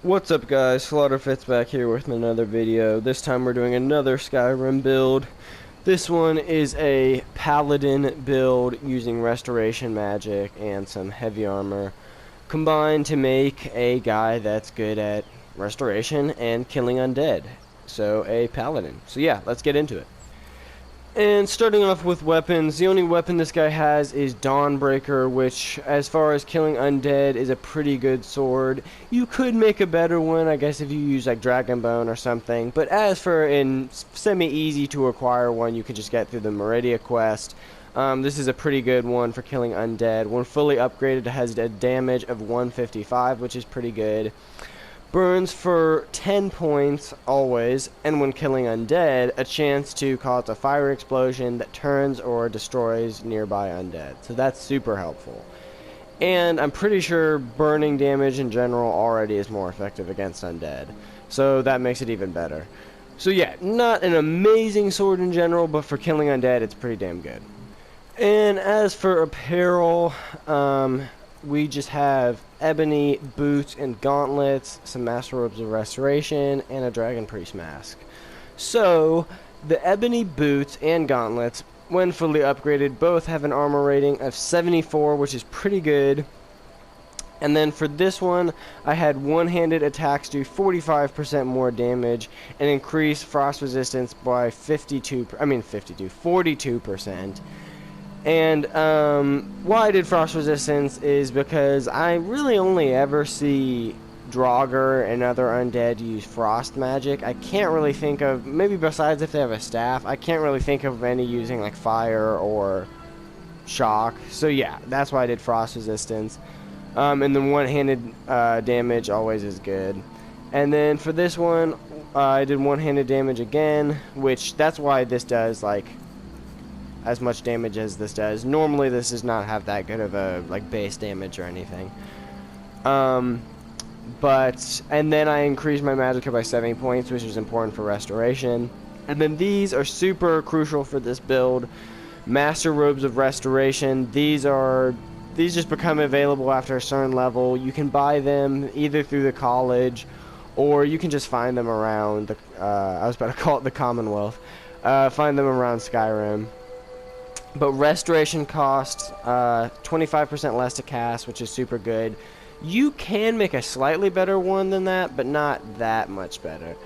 What's up guys, Slaughterfit's back here with another video. This time we're doing another Skyrim build. This one is a Paladin build using restoration magic and some heavy armor combined to make a guy that's good at restoration and killing undead. So a Paladin. So yeah, let's get into it. And starting off with weapons, the only weapon this guy has is Dawnbreaker, which, as far as killing undead, is a pretty good sword. You could make a better one, I guess, if you use like Dragonbone or something. But as for a semi-easy to acquire one, you can just get through the Meridia quest. This is a pretty good one for killing undead. When fully upgraded, it has a damage of 155, which is pretty good. Burns for 10 points always, and when killing undead, a chance to cause a fire explosion that turns or destroys nearby undead. So that's super helpful. And I'm pretty sure burning damage in general already is more effective against undead. So that makes it even better. So yeah, not an amazing sword in general, but for killing undead, it's pretty damn good. And as for apparel, we just have ebony boots and gauntlets, some master robes of restoration, and a dragon priest mask. So the ebony boots and gauntlets, when fully upgraded, both have an armor rating of 74, which is pretty good. And then for this one, I had one-handed attacks do 45% more damage and increase frost resistance by 42%. And why I did frost resistance is because I really only ever see Draugr and other undead use frost magic. I can't really think of, maybe besides if they have a staff, I can't really think of any using like fire or shock. So yeah, that's why I did frost resistance. And then one-handed damage always is good. And then for this one, I did one-handed damage again, which that's why this does like as much damage as this does. Normally this does not have that good of a like base damage or anything. And then I increased my magicka by 70 points, which is important for restoration. And then these are super crucial for this build. Master robes of restoration. These just become available after a certain level. You can buy them either through the college, or you can just find them around the I was about to call it the Commonwealth. Find them around Skyrim. But restoration costs 25% less to cast, which is super good. You can make a slightly better one than that, but not that much better.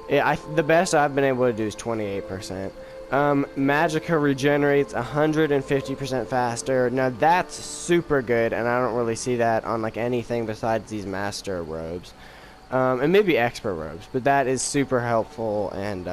The best I've been able to do is 28%. Magicka regenerates 150% faster. Now that's super good, and I don't really see that on like anything besides these master robes. And maybe expert robes, but that is super helpful, and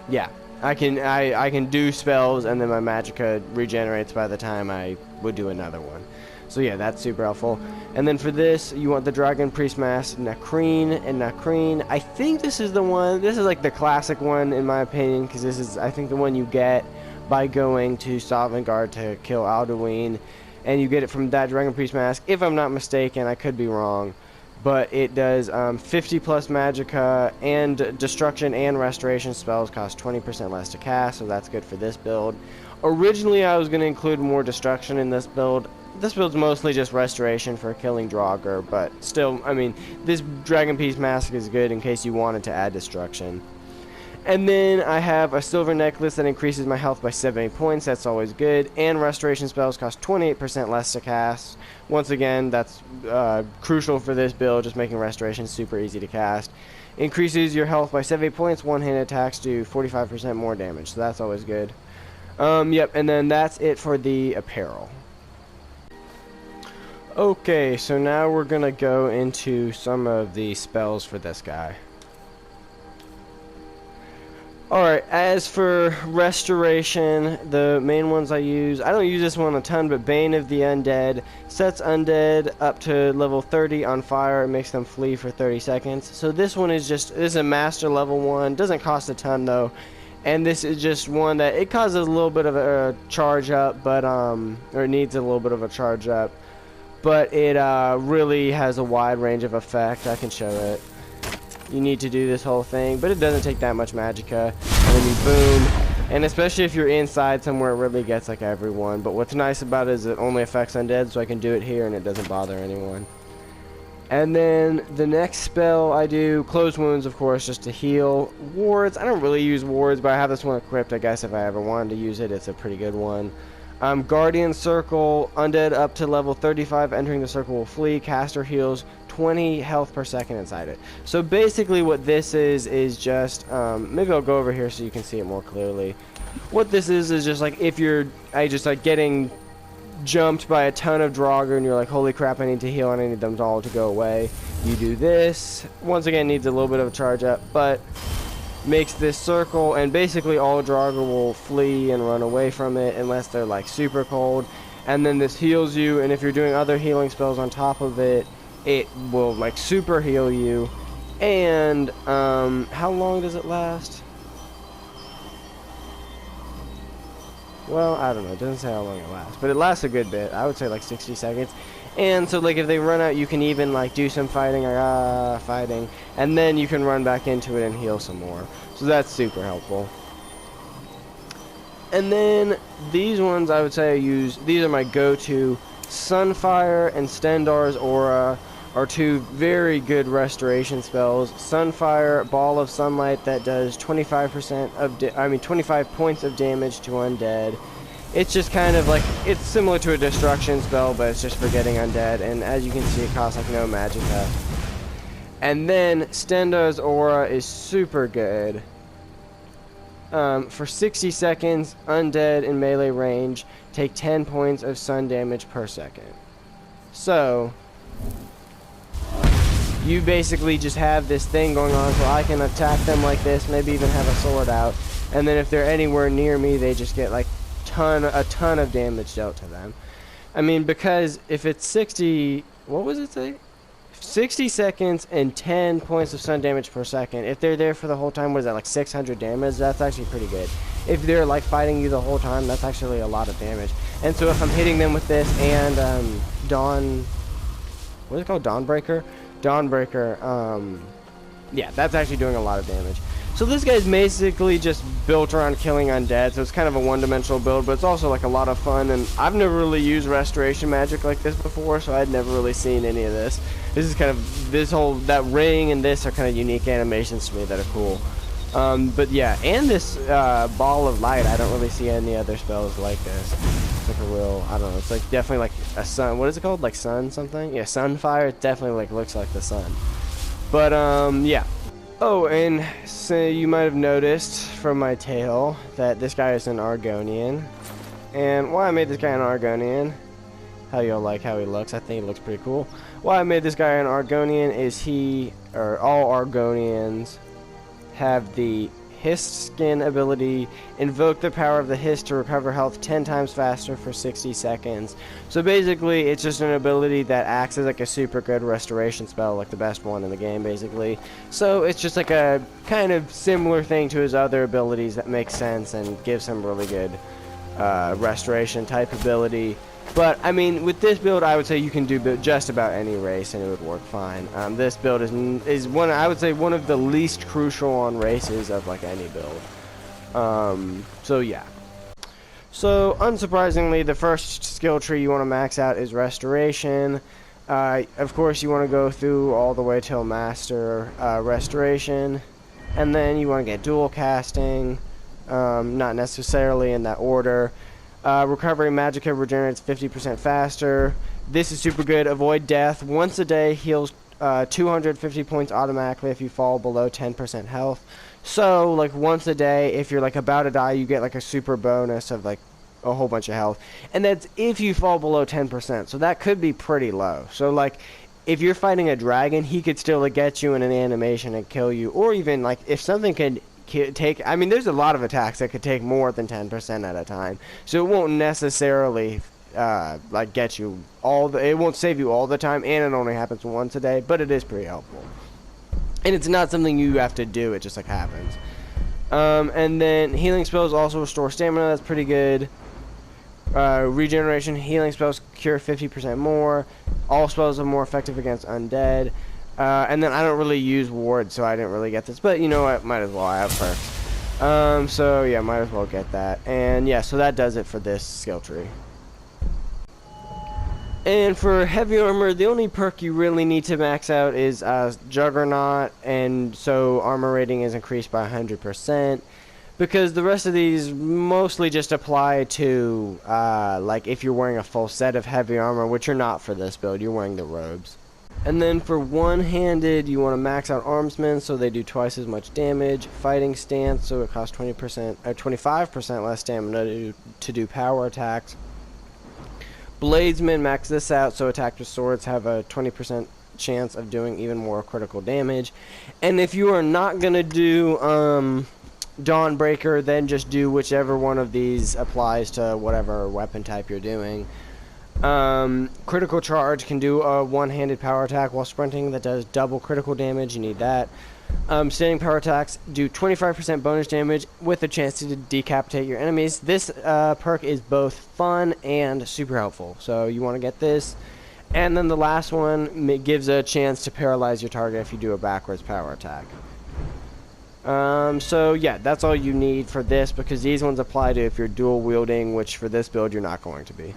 yeah. I can do spells, and then my magicka regenerates by the time I would do another one. So yeah, that's super helpful. And then for this, you want the Dragon Priest Mask, Nakreen. I think this is the one. This is like the classic one in my opinion, because this is I think the one you get by going to Sovngarde to kill Alduin, and you get it from that Dragon Priest Mask. If I'm not mistaken, I could be wrong. But it does 50 plus magicka, and destruction and restoration spells cost 20% less to cast, so that's good for this build. Originally I was going to include more destruction in this build. This build's mostly just restoration for killing Draugr, but still, I mean, this Dragon Priest Mask is good in case you wanted to add destruction. And then I have a silver necklace that increases my health by 70 points, that's always good, and restoration spells cost 28% less to cast. Once again, that's crucial for this build, just making restoration super easy to cast. Increases your health by 70 points, one-handed attacks do 45% more damage, so that's always good. Yep, and then that's it for the apparel. Okay, so now we're gonna go into some of the spells for this guy. Alright, as for restoration, the main ones I don't use this one a ton, but Bane of the Undead sets undead up to level 30 on fire and makes them flee for 30 seconds. So this one is this is a master level one, doesn't cost a ton though, and this is just one that it causes a little bit of a charge up, but or it needs a little bit of a charge up, but it really has a wide range of effect. I can show it. You need to do this whole thing, but it doesn't take that much magicka, and then you boom, and especially if you're inside somewhere, it really gets like everyone. But what's nice about it is it only affects undead, so I can do it here and it doesn't bother anyone. And then the next spell I do, close wounds, of course, just to heal. Wards, I don't really use wards, but I have this one equipped. I guess if I ever wanted to use it, it's a pretty good one. Guardian Circle, undead up to level 35 entering the circle will flee. Caster heals 20 health per second inside it. So basically what this is just, maybe I'll go over here so you can see it more clearly. What this is just like if you're just like getting jumped by a ton of Draugr and you're like, holy crap, I need to heal and I need them all to go away. You do this. Once again, needs a little bit of a charge up, but makes this circle, and basically all Draugr will flee and run away from it unless they're like super cold. And then this heals you, and if you're doing other healing spells on top of it, it will like super heal you. And how long does it last? Well, I don't know. It doesn't say how long it lasts, but it lasts a good bit. I would say like 60 seconds. And so like if they run out, you can even like do some fighting, like fighting, and then you can run back into it and heal some more. So that's super helpful. And then these ones I would say I use, these are my go-to. Sunfire and Stendarr's Aura are two very good restoration spells. Sunfire, Ball of Sunlight, that does 25% of 25 points of damage to undead. It's just kind of like, it's similar to a destruction spell, but it's just for getting undead, and as you can see, it costs like no magicka. And then Stendarr's Aura is super good. For 60 seconds, undead in melee range take 10 points of sun damage per second. So you basically just have this thing going on, so I can attack them like this, maybe even have a sword out, and then if they're anywhere near me, they just get like a ton of damage dealt to them. I mean, because if it's 60, what was it say? 60 seconds and 10 points of sun damage per second. If they're there for the whole time, what is that, like 600 damage? That's actually pretty good. If they're like fighting you the whole time, that's actually a lot of damage. And so if I'm hitting them with this and what is it called? Dawnbreaker? Dawnbreaker, yeah, that's actually doing a lot of damage. So this guy's basically just built around killing undead, so it's kind of a one-dimensional build, but it's also like a lot of fun, and I've never really used restoration magic like this before, so I'd never really seen any of this. This is kind of, that ring and this are kind of unique animations to me that are cool. But yeah, and this Ball of Light, I don't really see any other spells like this. It's like a real, I don't know, it's like definitely like a sun, what is it called? Like sun something? Yeah, Sunfire, it definitely like looks like the sun. But yeah. Oh, and so you might have noticed from my tail that this guy is an Argonian. And why I made this guy an Argonian, how y'all like how he looks, I think he looks pretty cool. Why I made this guy an Argonian is all Argonians have the Hist skin ability, invoke the power of the Hist to recover health 10 times faster for 60 seconds. So basically, it's just an ability that acts as like a super good restoration spell, like the best one in the game, basically. So it's just like a kind of similar thing to his other abilities that makes sense and gives him really good restoration type ability. But I mean, with this build, I would say you can do just about any race and it would work fine. This build is one, I would say, one of the least crucial on races of like any build. So yeah. So unsurprisingly, the first skill tree you want to max out is restoration. Of course, you want to go through all the way till master restoration, and then you want to get dual casting. Not necessarily in that order. Recovery Magicka regenerates 50% faster. This is super good. Avoid death. Once a day heals 250 points automatically if you fall below 10% health. So, like, once a day, if you're, like, about to die, you get, like, a super bonus of, like, a whole bunch of health. And that's if you fall below 10%. So that could be pretty low. So, like, if you're fighting a dragon, he could still, like, get you in an animation and kill you. Or even, like, if something could take, I mean, there's a lot of attacks that could take more than 10% at a time, so it won't necessarily like get you it won't save you all the time, and it only happens once a day, but it is pretty helpful, and it's not something you have to do, it just like happens. And then healing spells also restore stamina, that's pretty good. Regeneration, healing spells cure 50% more. All spells are more effective against undead. And then I don't really use wards, so I didn't really get this. But you know what? Might as well. I have perks. So yeah, might as well get that. And yeah, so that does it for this skill tree. And for heavy armor, the only perk you really need to max out is Juggernaut, and so armor rating is increased by 100%. Because the rest of these mostly just apply to, like, if you're wearing a full set of heavy armor, which you're not for this build, you're wearing the robes. And then for one-handed, you want to max out Armsmen, so they do twice as much damage. Fighting Stance, so it costs 20% or 25% less stamina to do power attacks. Bladesmen, max this out, so attacks with swords have a 20% chance of doing even more critical damage. And if you are not going to do Dawnbreaker, then just do whichever one of these applies to whatever weapon type you're doing. Critical Charge can do a one-handed power attack while sprinting that does double critical damage. You need that. Standing power attacks do 25% bonus damage with a chance to decapitate your enemies. This perk is both fun and super helpful, so you want to get this. And then the last one gives a chance to paralyze your target if you do a backwards power attack. So yeah, that's all you need for this, because these ones apply to if you're dual wielding, which for this build you're not going to be.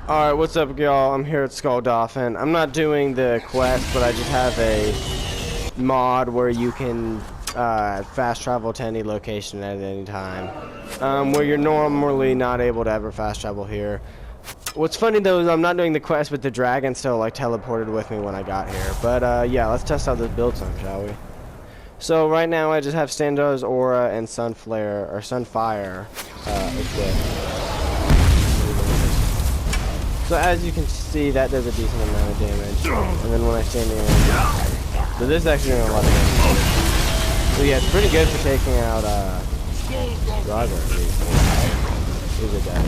Alright, what's up y'all? I'm here at Skull Dolphin. I'm not doing the quest, but I just have a mod where you can fast travel to any location at any time, where you're normally not able to ever fast travel here. What's funny though is I'm not doing the quest, but the dragon still like teleported with me when I got here. But yeah, let's test out this build some, shall we? So right now I just have Standar's Aura and Sunflare or Sunfire equipped. So as you can see, that does a decent amount of damage. And then when I stand in, so this is actually doing a lot of damage. So yeah, it's pretty good for taking out Draugr at least. He's a guy.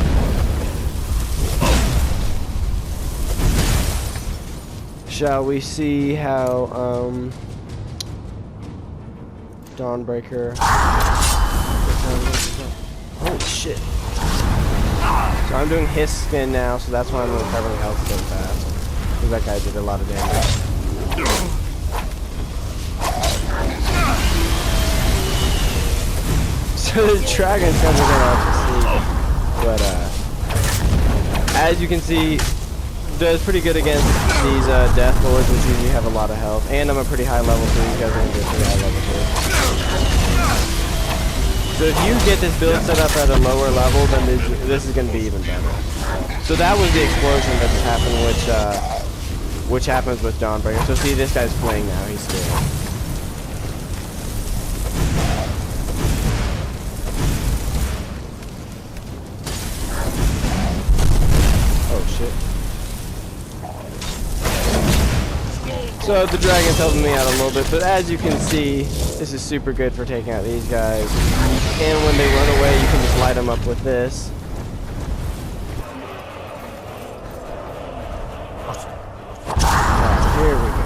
Shall we see how Dawnbreaker? Holy shit. So I'm doing his spin now, so that's why I'm recovering health so fast. Because that guy did a lot of damage. So the dragon's kind of hard to see. But as you can see, does pretty good against these Death Lords, which usually have a lot of health. And I'm a pretty high level, so you guys are going to be a pretty high level too. So if you get this build set up at a lower level, then this is going to be even better. So that was the explosion that just happened, which happens with Dawnbreaker. So see, this guy's fleeing now. He's scared. Oh shit. So the dragon's helping me out a little bit, but as you can see, this is super good for taking out these guys. And when they run away, you can just light them up with this. Right, here we go.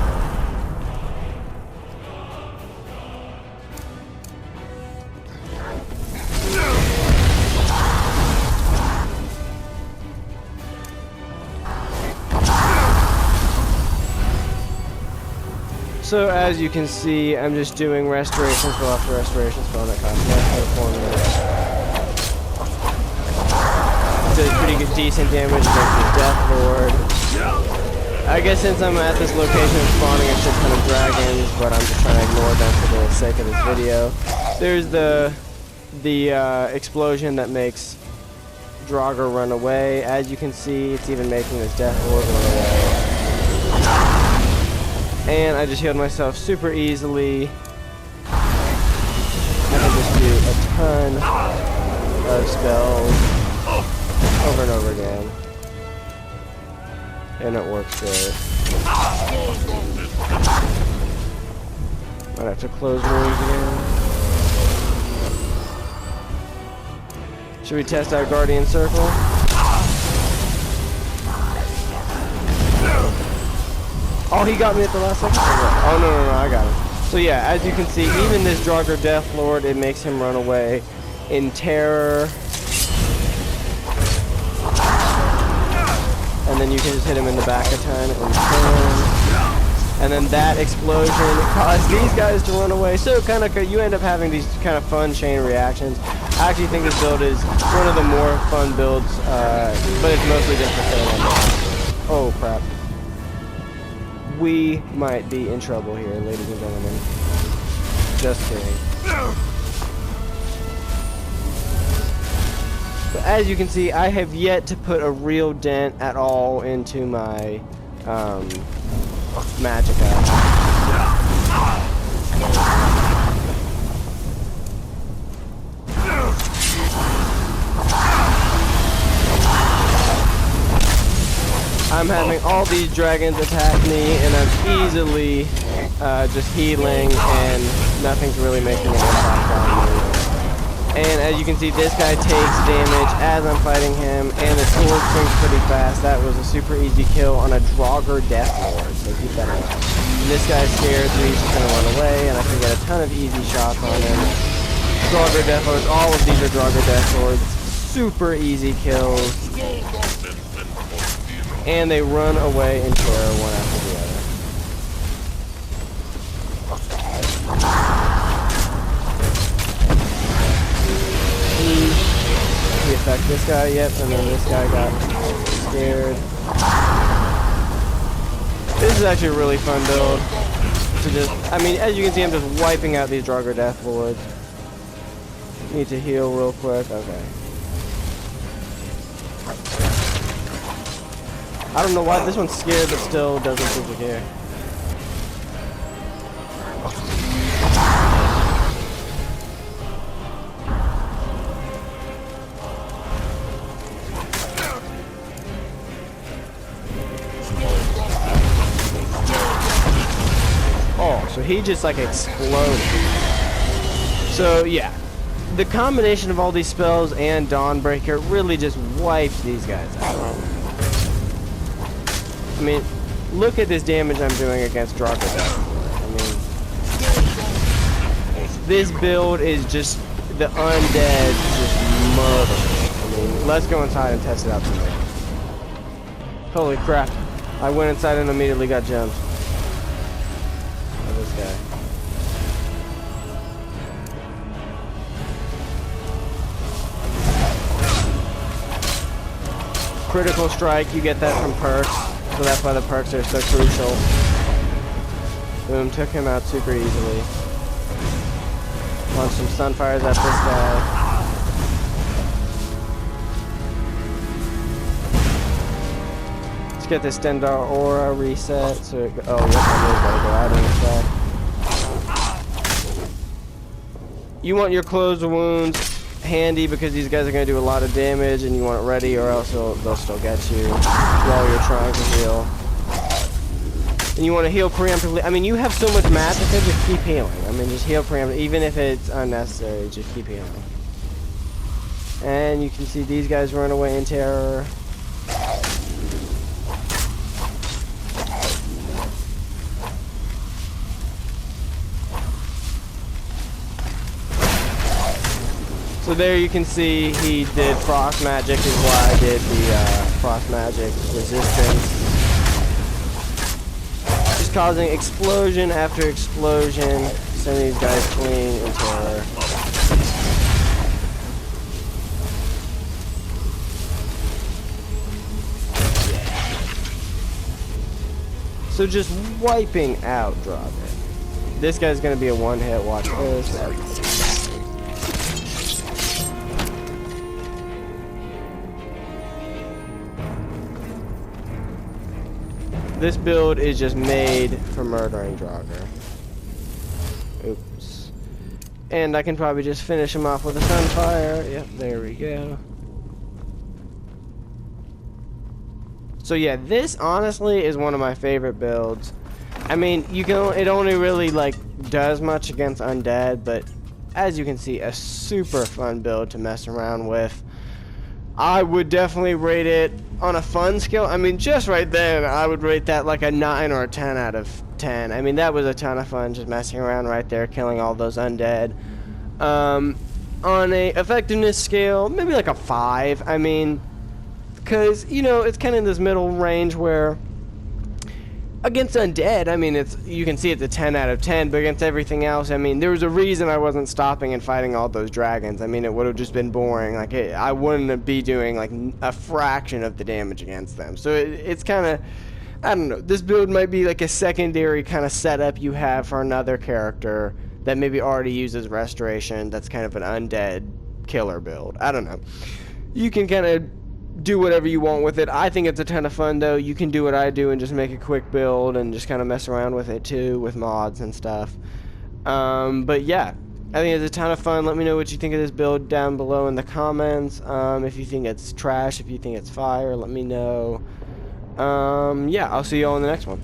So as you can see, I'm just doing restoration spell after restoration spell that costs less than 4 minutes. Does pretty good, decent damage against the Death Lord. I guess since I'm at this location spawning a shit ton of dragons, but I'm just trying to ignore them for the sake of this video. There's the explosion that makes Draugr run away. As you can see, it's even making this Death Lord run away. And I just healed myself super easily. I can just do a ton of spells over and over again. And it works good. Might have to close wounds again. Should we test our Guardian Circle? Oh, he got me at the last second? Oh, no, I got him. So yeah, as you can see, even this Draugr Death Lord, it makes him run away in terror. And then you can just hit him in the back a ton and turn. And and then that explosion caused these guys to run away. So kind of you end up having these kind of fun chain reactions. I actually think this build is one of the more fun builds, but it's mostly just for killing. Oh crap. We might be in trouble here, ladies and gentlemen. Just kidding. But as you can see, I have yet to put a real dent at all into my magicka. I'm having all these dragons attack me, and I'm easily just healing, and nothing's really making an impact on me. And as you can see, this guy takes damage as I'm fighting him, and the sword swings pretty fast. That was a super easy kill on a Draugr Death Lord, so keep that in mind. And this guy's scared, so he's just going to run away, and I can get a ton of easy shots on him. Draugr Death Lords, all of these are Draugr Death Lords. Super easy kills. And they run away in terror one after the other. He affected this guy, yep, and then this guy got scared. This is actually a really fun build. To just, I mean, as you can see, I'm just wiping out these Draugr Death Lords. Need to heal real quick, okay. I don't know why this one's scared, but still doesn't seem to care. Oh, so he just like exploded. So yeah, the combination of all these spells and Dawnbreaker really just wipes these guys out. I mean, look at this damage I'm doing against Draugr Death. I mean, this build is just the undead just murdering. I mean, let's go inside and test it out tonight. Holy crap. I went inside and immediately got jumped. By this guy. Critical strike, you get that from perks. So that's why the perks are so crucial. Boom, took him out super easily. Launch some Sunfires at this guy. Let's get this Stendar Aura reset. So it, oh, yep, I gotta go out in a sec. You want your closed wounds handy because these guys are going to do a lot of damage, and you want it ready or else they'll still get you while you're trying to heal. And you want to heal preemptively. I mean, you have so much magicka, just keep healing. I mean, just heal preemptively. Even if it's unnecessary, just keep healing. And you can see these guys run away in terror. So there you can see he did frost magic is why I did the frost magic resistance. Just causing explosion after explosion, sending these guys fleeing in terror. So just wiping out Draugr. This guy's gonna be a one-hit, watch this. This build is just made for murdering Draugr. Oops. And I can probably just finish him off with a Sunfire. Yep, there we go. So yeah, this honestly is one of my favorite builds. I mean, you can, it only really like does much against undead, but as you can see, a super fun build to mess around with. I would definitely rate it on a fun scale. I mean, just right there, I would rate that like a 9 or a 10 out of 10. I mean, that was a ton of fun just messing around right there, killing all those undead. On a effectiveness scale, maybe like a 5. I mean, because, you know, it's kind of in this middle range where Against undead, I mean, you can see it's a 10 out of 10, but against everything else, I mean, there was a reason I wasn't stopping and fighting all those dragons. I mean, it would have just been boring. Like, I wouldn't be doing, like, a fraction of the damage against them. So it's kind of, I don't know, this build might be like a secondary kind of setup you have for another character that maybe already uses restoration. That's kind of an undead killer build. I don't know. You can kind of do whatever you want with it. I think it's a ton of fun, though. You can do what I do and just make a quick build and just kind of mess around with it too, with mods and stuff. But yeah, I think it's a ton of fun. Let me know what you think of this build down below in the comments. If you think it's trash, if you think it's fire, let me know. Yeah, I'll see you all in the next one.